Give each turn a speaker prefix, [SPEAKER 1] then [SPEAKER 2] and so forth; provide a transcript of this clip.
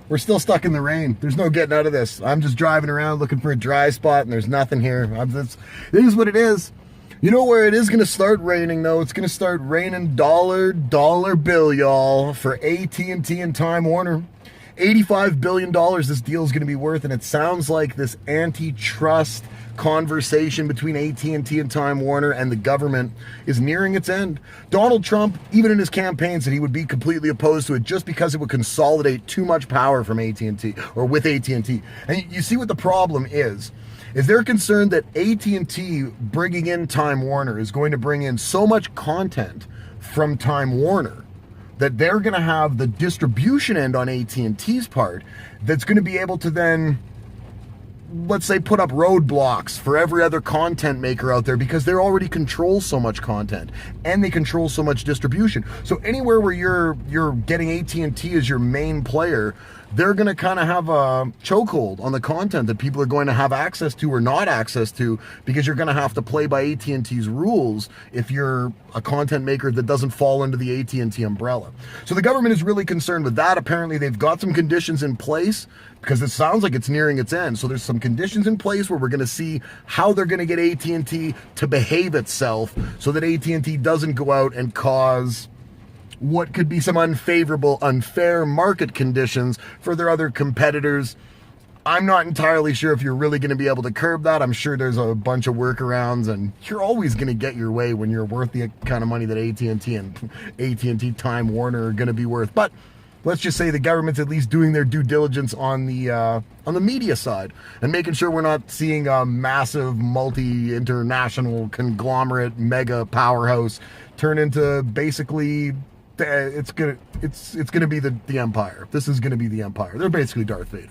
[SPEAKER 1] We're still stuck in the rain. There's no getting out of this. I'm just driving around looking for a dry spot, and there's nothing here. It is what it is. You know where it is going to start raining, though? It's going to start raining dollar bill, y'all, for AT&T and Time Warner. $85 billion this deal is going to be worth, and it sounds like this antitrust conversation between AT&T and Time Warner and the government is nearing its end. Donald Trump, even in his campaign, said he would be completely opposed to it just because it would consolidate too much power from AT&T or with AT&T. And you see what the problem is they're concerned that AT&T bringing in Time Warner is going to bring in so much content from Time Warner that they're going to have the distribution end on AT&T's part that's going to be able to then, let's say, put up roadblocks for every other content maker out there because they already control so much content and they control so much distribution. So anywhere where you're getting AT&T as your main player, they're going to kind of have a chokehold on the content that people are going to have access to or not access to, because you're going to have to play by AT&T's rules if you're a content maker that doesn't fall under the AT&T umbrella. So the government is really concerned with that. Apparently they've got some conditions in place because it sounds like it's nearing its end. So there's some conditions in place where we're going to see how they're going to get AT&T to behave itself so that AT&T doesn't go out and cause what could be some unfair market conditions for their other competitors. I'm not entirely sure if you're really going to be able to curb that. I'm sure there's a bunch of workarounds, and you're always going to get your way when you're worth the kind of money that AT&T and AT&T Time Warner are going to be worth. But let's just say the government's at least doing their due diligence on the media side and making sure we're not seeing a massive multi-international conglomerate mega powerhouse turn into basically it's gonna be the empire. This is gonna be the empire. They're basically Darth Vader.